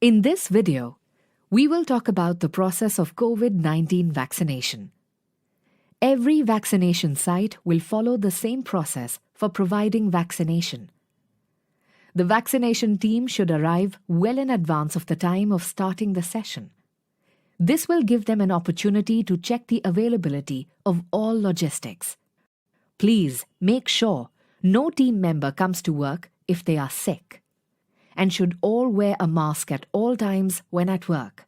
In this video, we will talk about the process of COVID-19 vaccination. Every vaccination site will follow the same process for providing vaccination. The vaccination team should arrive well in advance of the time of starting the session. This will give them an opportunity to check the availability of all logistics. Please make sure no team member comes to work if they are sick, and should all wear a mask at all times when at work.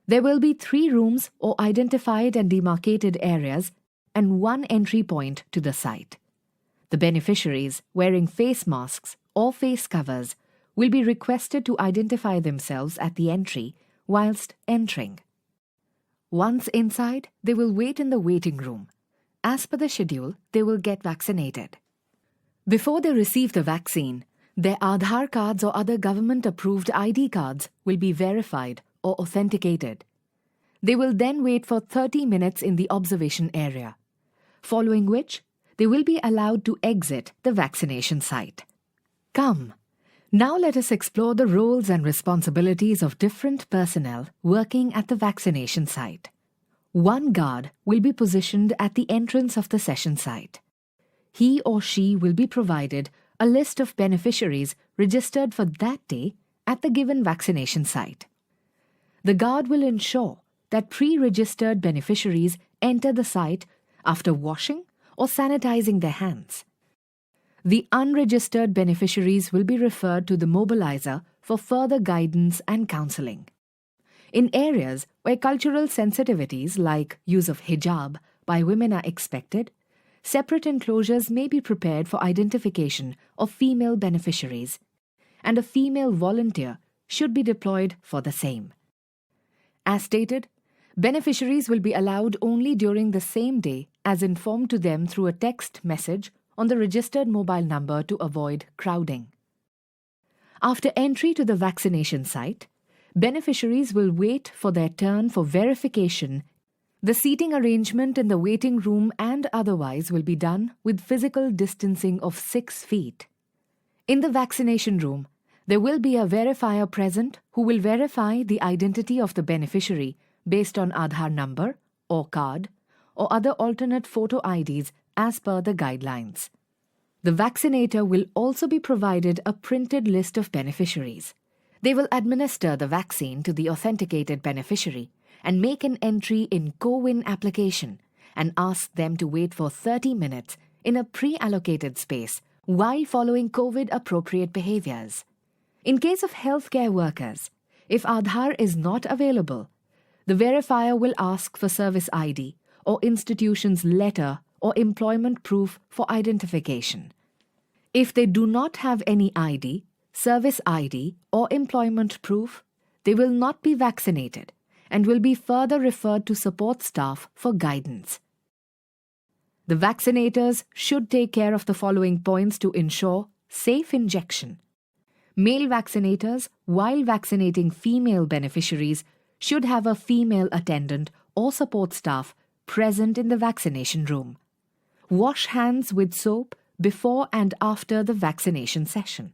There will be 3 rooms or identified and demarcated areas and 1 entry point to the site. The beneficiaries wearing face masks or face covers will be requested to identify themselves at the entry whilst entering. Once inside, they will wait in the waiting room. As per the schedule, they will get vaccinated. Before they receive the vaccine, their Aadhaar cards or other government-approved ID cards will be verified or authenticated. They will then wait for 30 minutes in the observation area, following which they will be allowed to exit the vaccination site. Come, now let us explore the roles and responsibilities of different personnel working at the vaccination site. 1 guard will be positioned at the entrance of the session site. He or she will be provided a list of beneficiaries registered for that day at the given vaccination site. The guard will ensure that pre-registered beneficiaries enter the site after washing or sanitizing their hands. The unregistered beneficiaries will be referred to the mobilizer for further guidance and counseling. In areas where cultural sensitivities like use of hijab by women are expected, separate enclosures may be prepared for identification of female beneficiaries, and a female volunteer should be deployed for the same. As stated, beneficiaries will be allowed only during the same day as informed to them through a text message on the registered mobile number to avoid crowding. After entry to the vaccination site, beneficiaries will wait for their turn for verification. The seating arrangement in the waiting room and otherwise will be done with physical distancing of 6 feet. In the vaccination room, there will be a verifier present who will verify the identity of the beneficiary based on Aadhaar number or card or other alternate photo IDs as per the guidelines. The vaccinator will also be provided a printed list of beneficiaries. They will administer the vaccine to the authenticated beneficiary and make an entry in CoWIN application and ask them to wait for 30 minutes in a pre-allocated space while following COVID-appropriate behaviors. In case of healthcare workers, if Aadhaar is not available, the verifier will ask for service ID or institution's letter or employment proof for identification. If they do not have any ID, service ID or employment proof, they will not be vaccinated and will be further referred to support staff for guidance. The vaccinators should take care of the following points to ensure safe injection. Male vaccinators, while vaccinating female beneficiaries, should have a female attendant or support staff present in the vaccination room. Wash hands with soap before and after the vaccination session.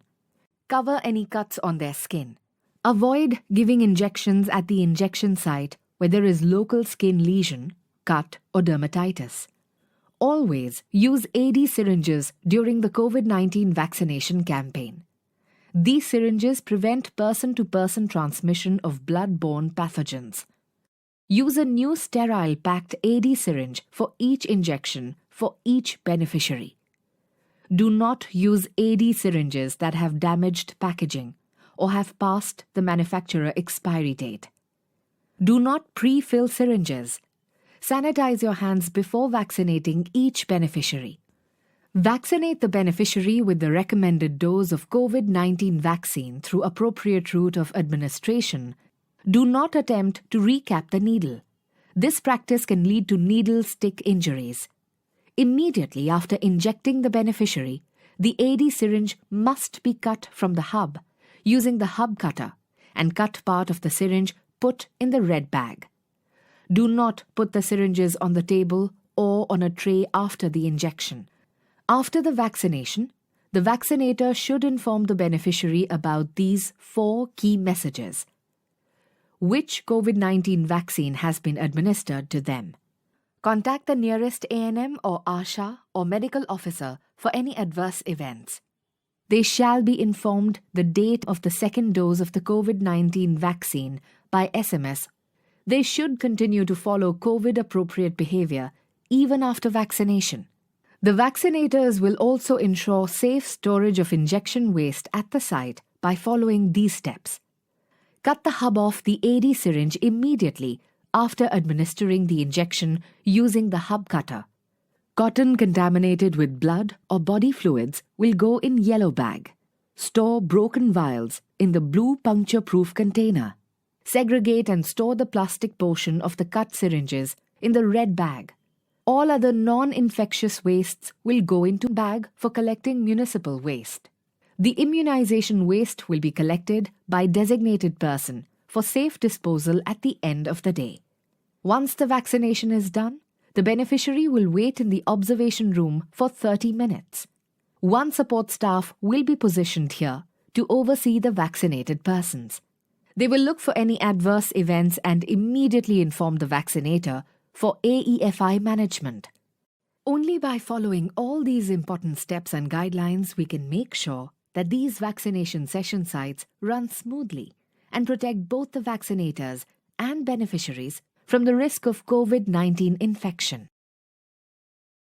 Cover any cuts on their skin. Avoid giving injections at the injection site where there is local skin lesion, cut or dermatitis. Always use AD syringes during the COVID-19 vaccination campaign. These syringes prevent person-to-person transmission of blood-borne pathogens. Use a new sterile packed AD syringe for each injection for each beneficiary. Do not use AD syringes that have damaged packaging or have passed the manufacturer expiry date. Do not pre-fill syringes. Sanitize your hands before vaccinating each beneficiary. Vaccinate the beneficiary with the recommended dose of COVID-19 vaccine through appropriate route of administration. Do not attempt to recap the needle. This practice can lead to needle stick injuries. Immediately after injecting the beneficiary, the AD syringe must be cut from the hub using the hub cutter and cut part of the syringe put in the red bag. Do not put the syringes on the table or on a tray after the injection. After the vaccination, the vaccinator should inform the beneficiary about these 4 key messages. which COVID-19 vaccine has been administered to them. Contact the nearest A&M or ASHA or medical officer for any adverse events. They shall be informed the date of the second dose of the COVID-19 vaccine by SMS. They should continue to follow COVID-appropriate behavior even after vaccination. The vaccinators will also ensure safe storage of injection waste at the site by following these steps. Cut the hub off the AD syringe immediately after administering the injection using the hub cutter. Cotton contaminated with blood or body fluids will go in yellow bag. Store broken vials in the blue puncture-proof container. Segregate and store the plastic portion of the cut syringes in the red bag. All other non-infectious wastes will go into bag for collecting municipal waste. The immunization waste will be collected by designated person for safe disposal at the end of the day. Once the vaccination is done, the beneficiary will wait in the observation room for 30 minutes. One support staff will be positioned here to oversee the vaccinated persons. They will look for any adverse events and immediately inform the vaccinator for AEFI management. Only by following all these important steps and guidelines we can make sure that these vaccination session sites run smoothly and protect both the vaccinators and beneficiaries from the risk of COVID-19 infection.